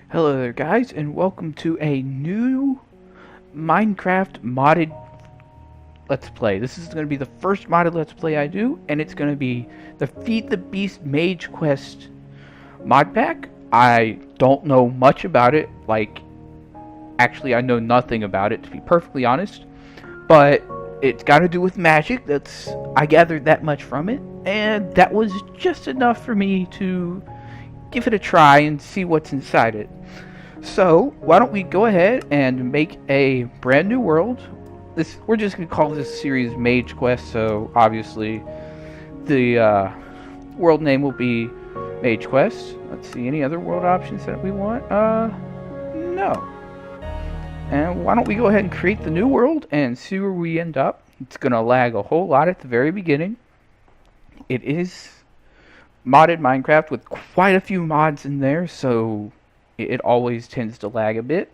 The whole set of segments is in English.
Hello there guys, and welcome to a new Minecraft modded Let's Play. This is going to be the first modded Let's Play I do, and it's going to be the Feed the Beast Mage Quest mod pack. I don't know much about it, actually I know nothing about it to be perfectly honest, but it's got to do with magic. I gathered that much from it, and that was just enough for me to give it a try and see what's inside it. So why don't we go ahead and make a brand new world. We're just going to call this series Mage Quest, so obviously the world name will be Mage Quest. Let's see, any other world options that we want? No. And why don't we go ahead and create the new world and see where we end up. It's going to lag a whole lot at the very beginning. It is modded Minecraft with quite a few mods in there, so it always tends to lag a bit.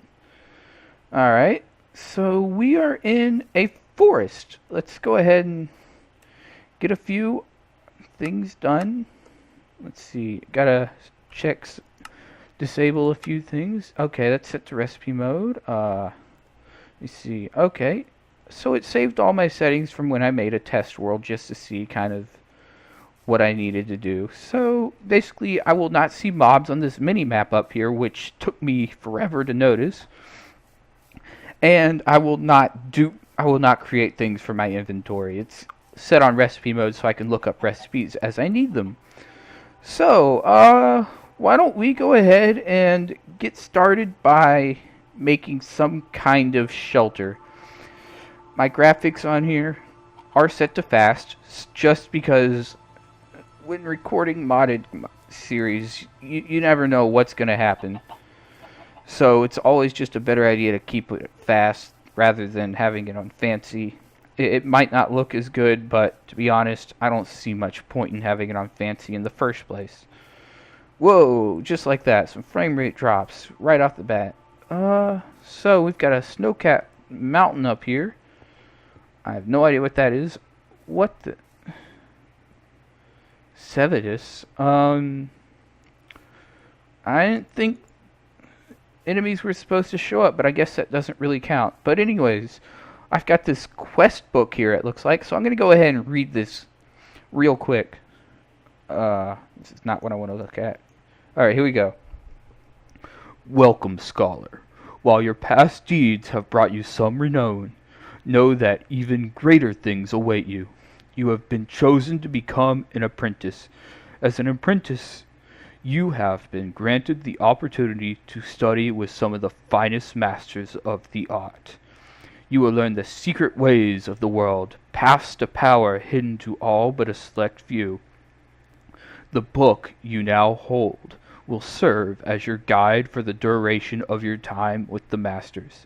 Alright, so we are in a forest. Let's go ahead and get a few things done. Let's see, gotta disable a few things. Okay, that's set to recipe mode. Let me see. Okay, so it saved all my settings from when I made a test world just to see kind of what I needed to do. So basically I will not see mobs on this mini map up here, which took me forever to notice, and I will not create things for my inventory. It's set on recipe mode so I can look up recipes as I need them. So why don't we go ahead and get started by making some kind of shelter. My graphics on here are set to fast just because when recording modded series, you never know what's going to happen. So it's always just a better idea to keep it fast rather than having it on fancy. It might not look as good, but to be honest, I don't see much point in having it on fancy in the first place. Whoa, just like that. Some frame rate drops right off the bat. So we've got a snow-capped mountain up here. I have no idea what that is. What the... Sevidus. I didn't think enemies were supposed to show up, but I guess that doesn't really count. But anyways, I've got this quest book here, it looks like, so I'm going to go ahead and read this real quick. This is not what I want to look at. Alright, here we go. Welcome, scholar. While your past deeds have brought you some renown, know that even greater things await you. You have been chosen to become an apprentice. As an apprentice, you have been granted the opportunity to study with some of the finest masters of the art. You will learn the secret ways of the world, paths to power hidden to all but a select few. The book you now hold will serve as your guide for the duration of your time with the masters.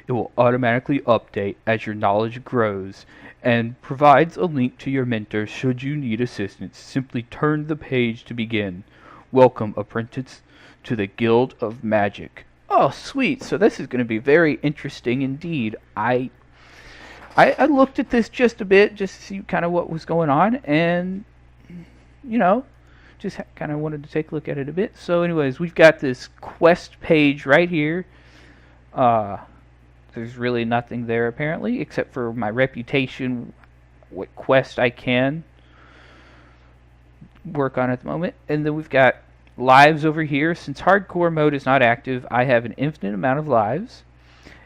It will automatically update as your knowledge grows and provides a link to your mentor should you need assistance. Simply turn the page to begin. Welcome, apprentice, to the Guild of Magic. Oh, sweet. So this is going to be very interesting indeed. I looked at this just a bit just to see kind of what was going on, and you know, just kind of wanted to take a look at it a bit. So anyways, we've got this quest page right here. There's really nothing there apparently, except for my reputation, what quest I can work on at the moment. And then we've got lives over here. Since hardcore mode is not active, I have an infinite amount of lives,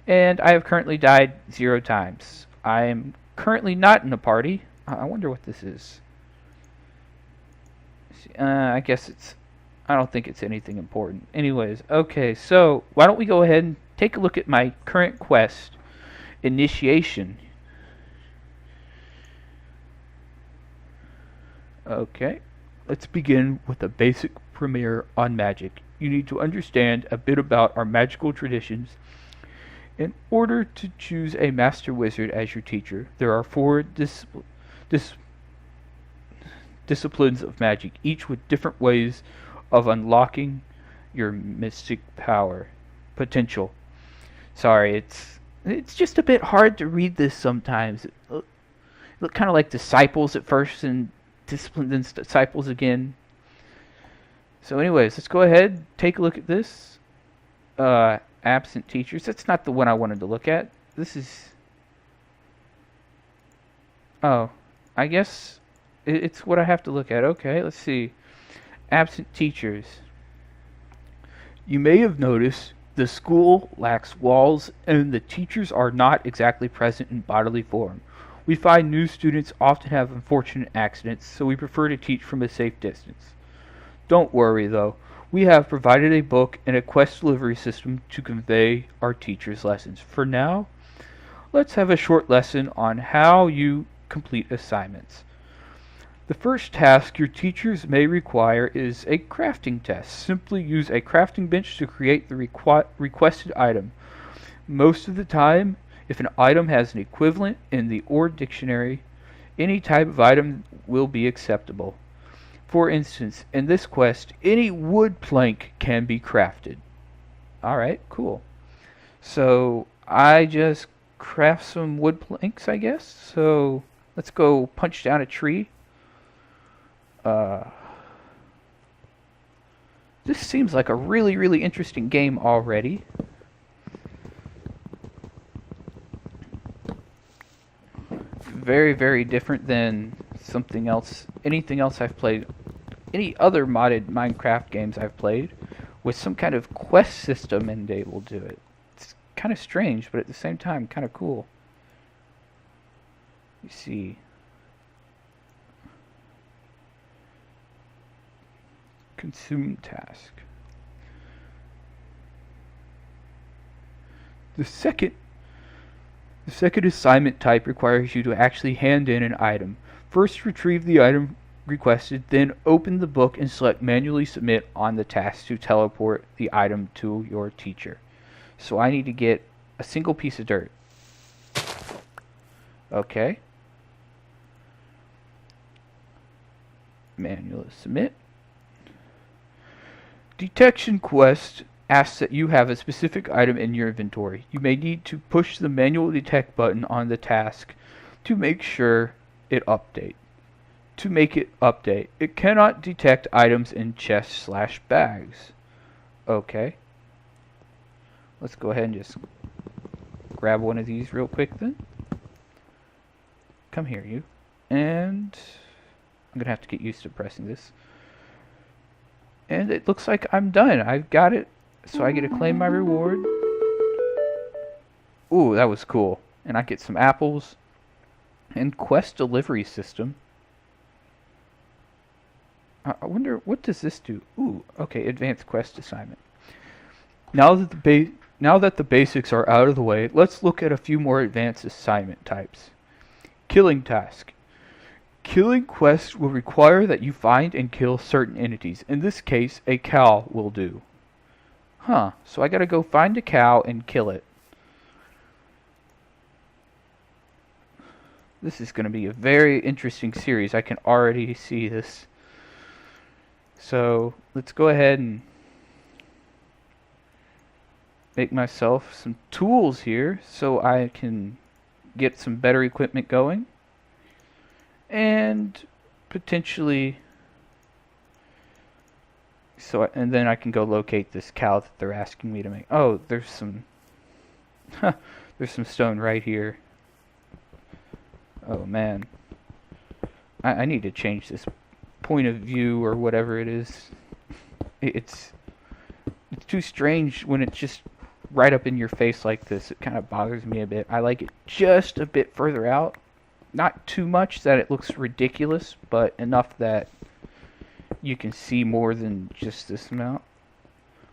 and I have currently died 0 times. I am currently not in a party. I wonder what this is. I guess I don't think it's anything important. Anyways, okay, so why don't we go ahead and take a look at my current quest, Initiation. Okay, let's begin with a basic primer on magic. You need to understand a bit about our magical traditions in order to choose a master wizard as your teacher. There are 4 disciplines of magic, each with different ways of unlocking your mystic power potential. Sorry, it's just a bit hard to read this sometimes. It looked kind of like disciples at first, and discipline, then disciples again. So anyways, let's go ahead, take a look at this. Absent teachers. That's not the one I wanted to look at. This is... Oh, I guess it's what I have to look at. Okay, let's see. Absent teachers. You may have noticed the school lacks walls and the teachers are not exactly present in bodily form. We find new students often have unfortunate accidents, so we prefer to teach from a safe distance. Don't worry though, we have provided a book and a quest delivery system to convey our teachers' lessons. For now, let's have a short lesson on how you complete assignments. The first task your teachers may require is a crafting test. Simply use a crafting bench to create the requested item. Most of the time, if an item has an equivalent in the OR dictionary, any type of item will be acceptable. For instance, in this quest, any wood plank can be crafted. Alright, cool. So, I just craft some wood planks, I guess. So, let's go punch down a tree. This seems like a really, really interesting game already. Very, very different than something else, anything else I've played, any other modded Minecraft games I've played, with some kind of quest system and able to do it. It's kind of strange, but at the same time, kind of cool. You see. Consume task. The second assignment type requires you to actually hand in an item. First, retrieve the item requested, then open the book and select manually submit on the task to teleport the item to your teacher. So I need to get a single piece of dirt. Okay. Manually submit. Detection quest asks that you have a specific item in your inventory. You may need to push the manual detect button on the task to make sure it update. To make it update, it cannot detect items in chests/bags. Okay. Let's go ahead and just grab one of these real quick then. Come here, you. And I'm gonna have to get used to pressing this. And it looks like I'm done. I've got it. So I get to claim my reward. Ooh, that was cool. And I get some apples. And quest delivery system. I wonder, what does this do? Ooh, okay, advanced quest assignment. Now that the basics are out of the way, let's look at a few more advanced assignment types. Killing task. Killing quests will require that you find and kill certain entities. In this case, a cow will do. Huh, so I gotta go find a cow and kill it. This is gonna be a very interesting series. I can already see this. So, let's go ahead and make myself some tools here so I can get some better equipment going. And potentially, and then I can go locate this cow that they're asking me to make. Oh, there's some stone right here. Oh man, I need to change this point of view or whatever it is. It's too strange when it's just right up in your face like this. It kind of bothers me a bit. I like it just a bit further out. Not too much that it looks ridiculous, but enough that you can see more than just this amount.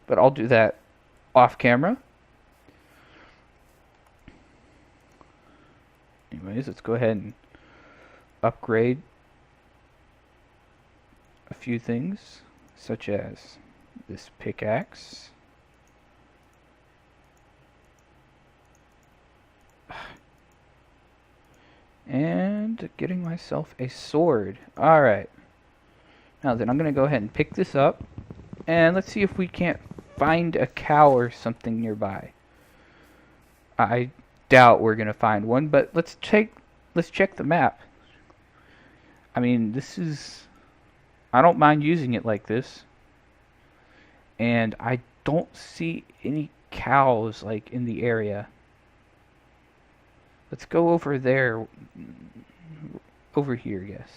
But I'll do that off camera. Anyways, let's go ahead and upgrade a few things, such as this pickaxe. And getting myself a sword. Alright. Now then, I'm going to go ahead and pick this up. And let's see if we can't find a cow or something nearby. I doubt we're going to find one, but let's check the map. I mean, I don't mind using it like this. And I don't see any cows like in the area. Let's go over there. Over here, yes.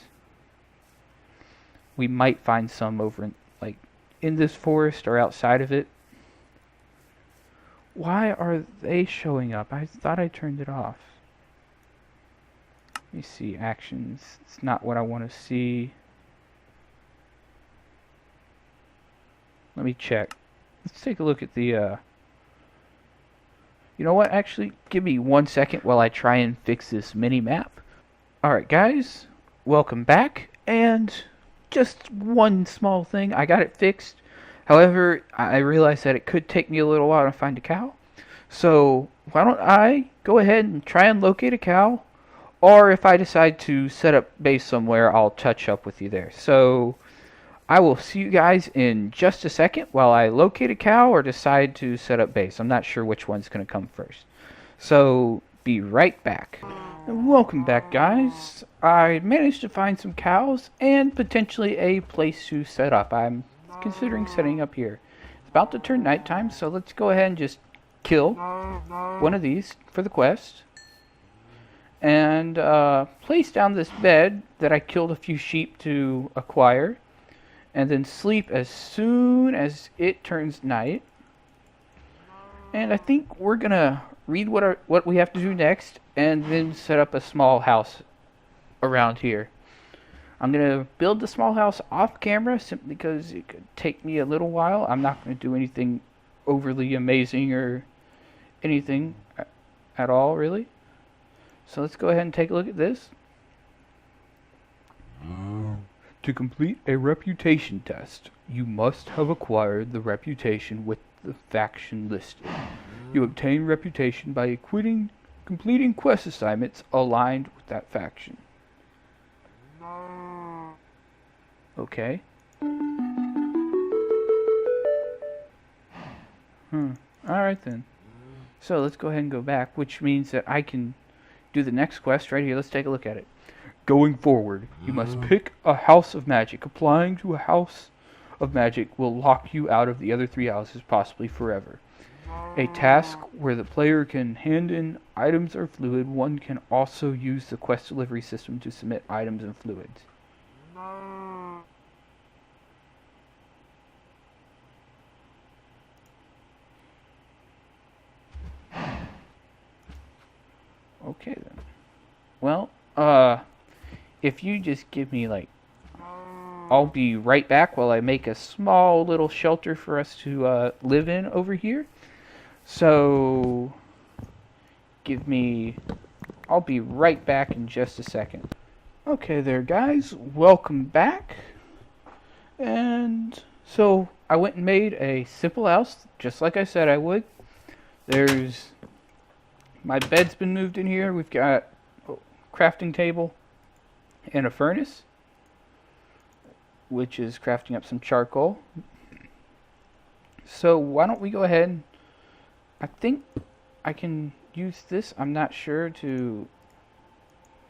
We might find some over in, like, in this forest or outside of it. Why are they showing up? I thought I turned it off. Let me see, actions. It's not what I want to see. Let me check. Let's take a look at the, You know what? Actually, give me 1 second while I try and fix this mini-map. Alright guys, welcome back, and just one small thing, I got it fixed. However, I realized that it could take me a little while to find a cow. So, why don't I go ahead and try and locate a cow, or if I decide to set up base somewhere, I'll touch up with you there. So, I will see you guys in just a second while I locate a cow or decide to set up base. I'm not sure which one's going to come first. So, be right back. And welcome back, guys. I managed to find some cows and potentially a place to set up. I'm considering setting up here. It's about to turn nighttime, so let's go ahead and just kill one of these for the quest. And place down this bed that I killed a few sheep to acquire. And then sleep as soon as it turns night. And I think we're gonna read what we have to do next, and then set up a small house around here. I'm gonna build the small house off camera simply because it could take me a little while. I'm not gonna do anything overly amazing or anything at all, really. So let's go ahead and take a look at this. To complete a reputation test, you must have acquired the reputation with the faction listed. You obtain reputation by completing quest assignments aligned with that faction. Okay. Alright then. So let's go ahead and go back, which means that I can do the next quest right here. Let's take a look at it. Going forward, you must pick a house of magic. Applying to a house of magic will lock you out of the other 3 houses, possibly forever. A task where the player can hand in items or fluid. One can also use the quest delivery system to submit items and fluids. Okay then. Well, if you just give me like, I'll be right back while I make a small little shelter for us to live in over here. So, I'll be right back in just a second. Okay there guys, welcome back. And so, I went and made a simple house, just like I said I would. My bed's been moved in here. We've got a crafting table and a furnace, which is crafting up some charcoal. So why don't we go ahead and, I think I can use this, I'm not sure, to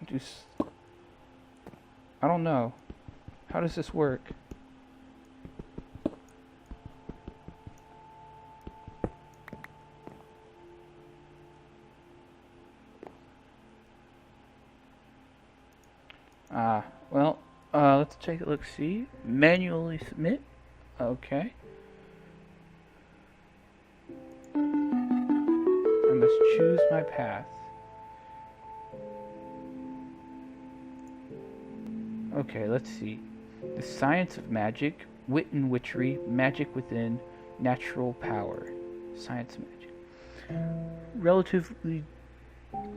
do, I don't know, how does this work? Well, let's take a look, see. Manually submit. Okay. I must choose my path. Okay, let's see. The science of magic, wit and witchery, magic within, natural power. Science of magic. Relatively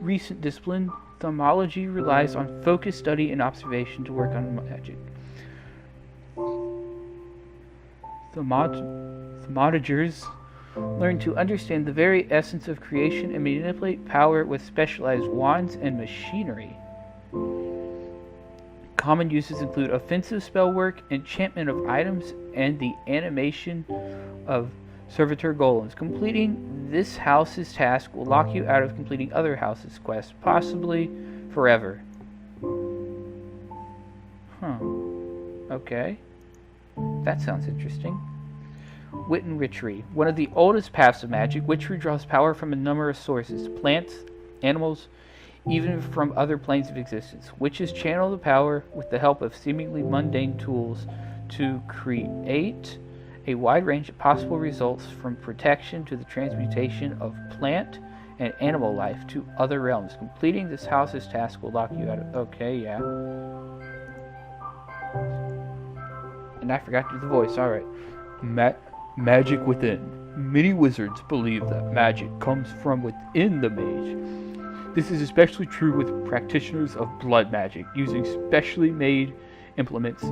recent discipline. Thaumaturgy relies on focused study and observation to work on magic. Thaumaturgers learn to understand the very essence of creation and manipulate power with specialized wands and machinery. Common uses include offensive spell work, enchantment of items, and the animation of servitor golems. Completing this house's task will lock you out of completing other houses' quests, possibly forever. Okay. That sounds interesting. Wit and Witchery. One of the oldest paths of magic, witchery draws power from a number of sources: plants, animals, even from other planes of existence. Witches channel the power with the help of seemingly mundane tools to create a wide range of possible results, from protection to the transmutation of plant and animal life to other realms. Completing this house's task will lock you out of... Okay, yeah. And I forgot to do the voice. Alright. Magic within. Many wizards believe that magic comes from within the mage. This is especially true with practitioners of blood magic, using specially made implements.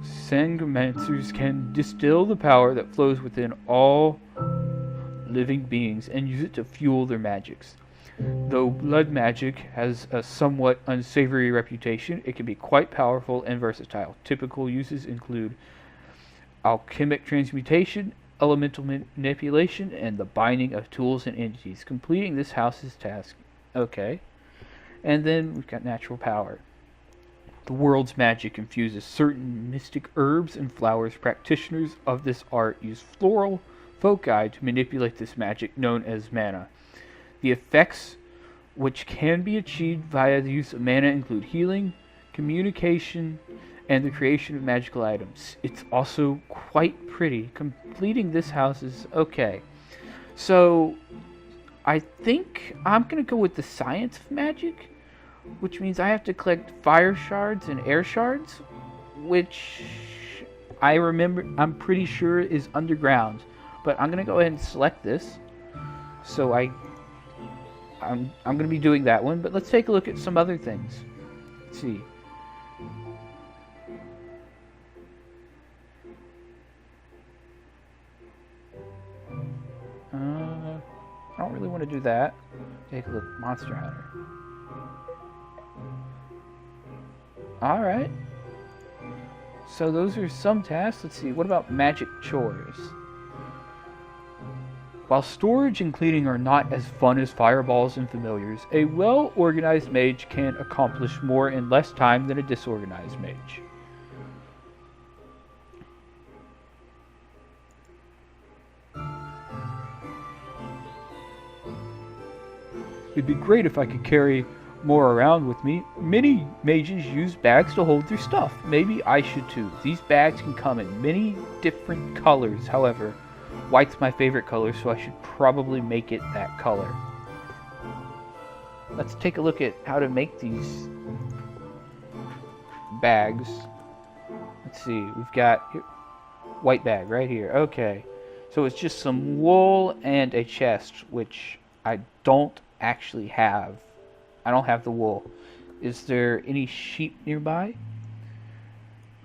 Sangomancers can distill the power that flows within all living beings and use it to fuel their magics. Though blood magic has a somewhat unsavory reputation, it can be quite powerful and versatile. Typical uses include alchemic transmutation, elemental manipulation, and the binding of tools and entities. Completing this house's task. Okay. And then we've got natural power. The world's magic infuses certain mystic herbs and flowers. Practitioners of this art use floral foci to manipulate this magic, known as mana. The effects which can be achieved via the use of mana include healing, communication, and the creation of magical items. It's also quite pretty. Completing this house is okay. So, I think I'm going to go with the science of magic, which means I have to collect fire shards and air shards, which I'm pretty sure is underground. But I'm going to go ahead and select this. So I'm going to be doing that one, but let's take a look at some other things. Let's see. I don't really want to do that. Take a look. Monster Hunter. Alright. So those are some tasks. Let's see. What about magic chores? While storage and cleaning are not as fun as fireballs and familiars, a well-organized mage can accomplish more in less time than a disorganized mage. It'd be great if I could carry more around with me. Many mages use bags to hold their stuff. Maybe I should too. These bags can come in many different colors. However, white's my favorite color, so I should probably make it that color. Let's take a look at how to make these bags. Let's see, we've got white bag right here. Okay, so it's just some wool and a chest, which I don't actually have. I don't have the wool. Is there any sheep nearby?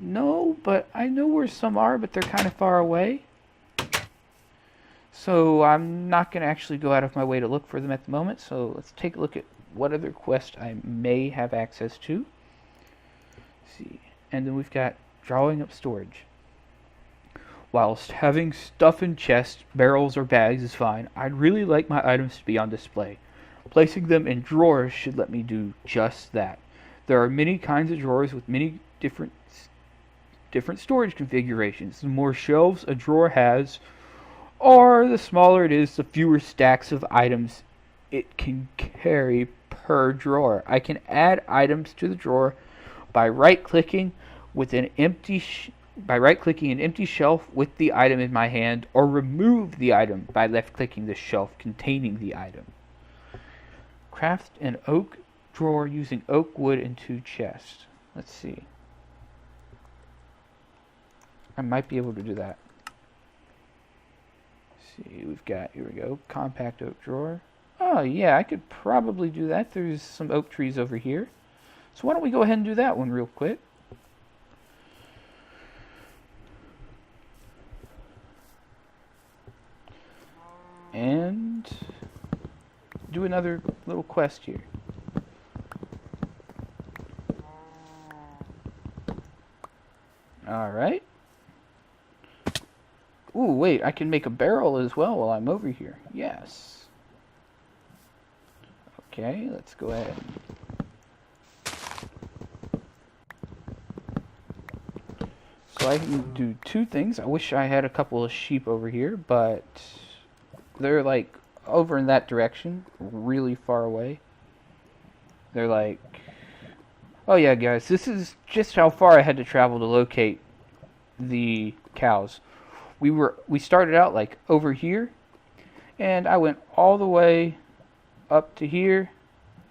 No, but I know where some are, but they're kind of far away. So I'm not going to actually go out of my way to look for them at the moment. So let's take a look at what other quest I may have access to. Let's see. And then we've got drawing up storage. Whilst having stuff in chests, barrels, or bags is fine, I'd really like my items to be on display. Placing them in drawers should let me do just that. There are many kinds of drawers with many different storage configurations. The more shelves a drawer has, or the smaller it is, the fewer stacks of items it can carry per drawer. I can add items to the drawer by right-clicking an empty shelf with the item in my hand, or remove the item by left-clicking the shelf containing the item. Craft an oak drawer using oak wood and 2 chests. Let's see. I might be able to do that. Let's see, we've got, here we go, compact oak drawer. Oh yeah, I could probably do that. There's some oak trees over here. So why don't we go ahead and do that one real quick. And do another little quest here. Alright. Ooh, wait, I can make a barrel as well while I'm over here. Yes. Okay, let's go ahead. So I can do two things. I wish I had a couple of sheep over here, but they're like over in that direction, really far away. They're like, oh yeah, guys, this is just how far I had to travel to locate the cows. We started out like over here, and I went all the way up to here,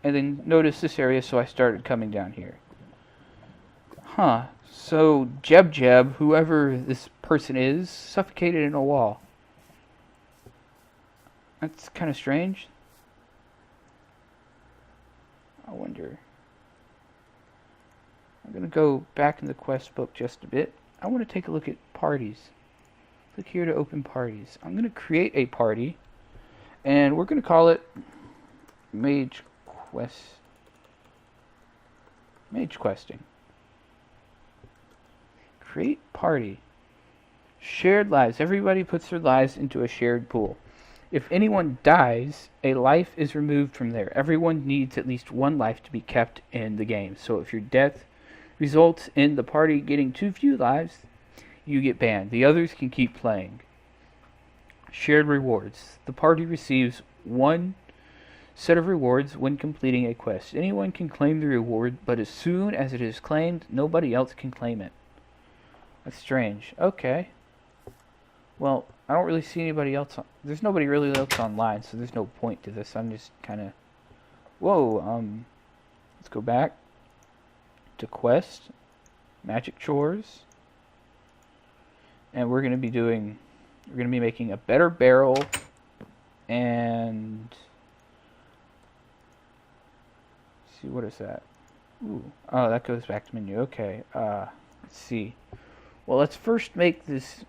and then noticed this area, so I started coming down here. Huh. So Jeb, whoever this person is, suffocated in a wall. That's kind of strange. I wonder. I'm going to go back in the quest book just a bit. I want to take a look at parties. Click here to open parties. I'm going to create a party, and we're going to call it Mage Quest. Mage Questing. Create party. Shared lives. Everybody puts their lives into a shared pool. If anyone dies, a life is removed from there. Everyone needs at least one life to be kept in the game. So if your death results in the party getting too few lives, you get banned. The others can keep playing. Shared rewards. The party receives one set of rewards when completing a quest. Anyone can claim the reward, but as soon as it is claimed, nobody else can claim it. That's strange. Okay. Well, I don't really see anybody else. There's nobody really else online, so there's no point to this. I'm just kind of... Whoa, let's go back to quest, magic chores, and we're going to be making a better barrel, and... Let's see, what is that? Ooh, oh, that goes back to menu. Okay, let's see. Well, let's first make this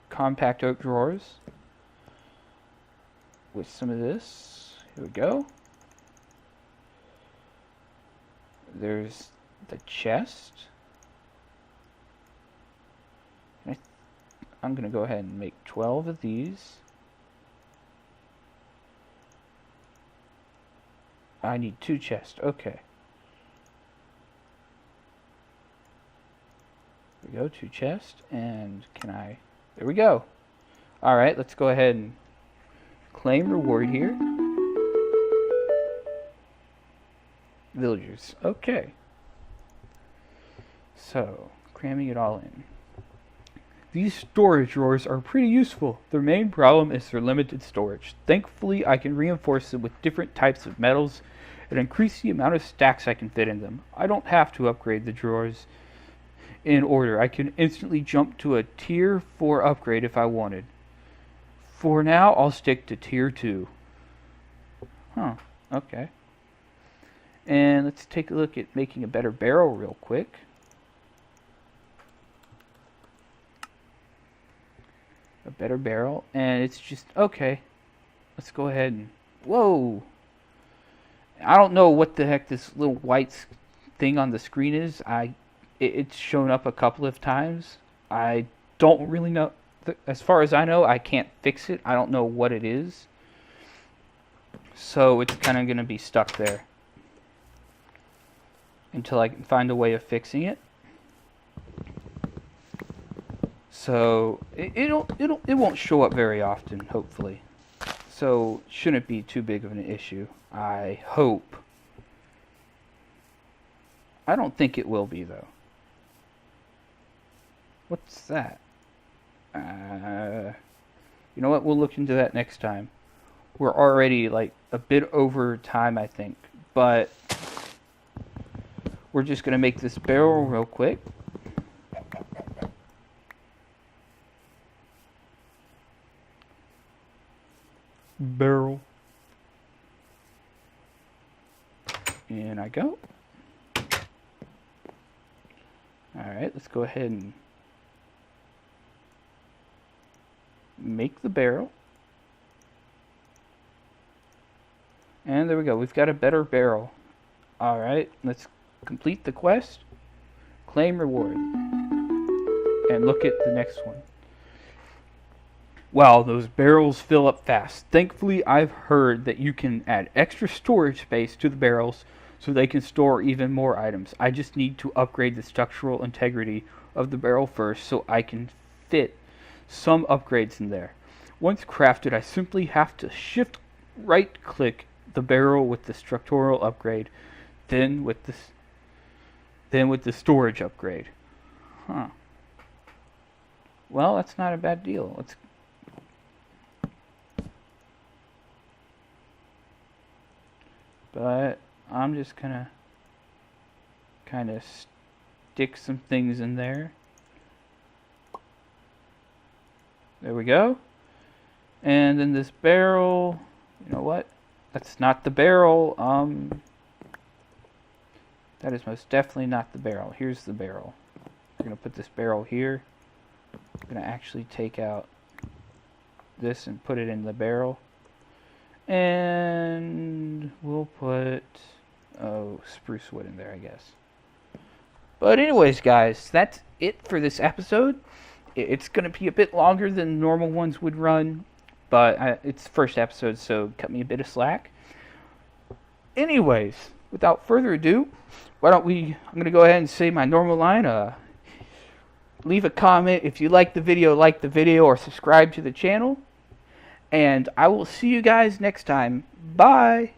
compact oak drawers with some of this. Here we go. There's the chest. I'm going to go ahead and make 12 of these. I need 2 chests. Okay. There we go, 2 chests. And can I... There we go. Alright, let's go ahead and claim reward here. Villagers. Okay. So, cramming it all in. These storage drawers are pretty useful. Their main problem is their limited storage. Thankfully, I can reinforce them with different types of metals and increase the amount of stacks I can fit in them. I don't have to upgrade the drawers in order. I can instantly jump to a tier 4 upgrade if I wanted. For now, I'll stick to tier 2. Huh, okay. And let's take a look at making a better barrel real quick. A better barrel, and it's just, okay. Let's go ahead and, whoa! I don't know what the heck this little white thing on the screen is. It's shown up a couple of times. I don't really know. As far as I know, I can't fix it. I don't know what it is. So it's kind of going to be stuck there until I can find a way of fixing it. So it won't show up very often, hopefully. So shouldn't be too big of an issue. I hope. I don't think it will be though. What's that? You know what? We'll look into that next time. We're already like a bit over time, I think. But we're just going to make this barrel real quick. Barrel. And I go. Alright, let's go ahead and make the barrel. And there we go. We've got a better barrel. Alright, let's complete the quest. Claim reward. And look at the next one. Wow, those barrels fill up fast. Thankfully, I've heard that you can add extra storage space to the barrels so they can store even more items. I just need to upgrade the structural integrity of the barrel first so I can fit some upgrades in there. Once crafted, I simply have to shift right click the barrel with the structural upgrade, then with the storage upgrade. Huh. Well, that's not a bad deal. But I'm just gonna kind of stick some things in there. There we go. And then this barrel, you know what? That's not the barrel. That is most definitely not the barrel. Here's the barrel. We're gonna put this barrel here. I'm gonna actually take out this and put it in the barrel. And we'll put spruce wood in there, I guess. But anyways, guys, that's it for this episode. It's going to be a bit longer than normal ones would run, but it's the first episode, so cut me a bit of slack. Anyways, without further ado, I'm going to go ahead and say my normal line. Leave a comment if you like the video, or subscribe to the channel. And I will see you guys next time. Bye!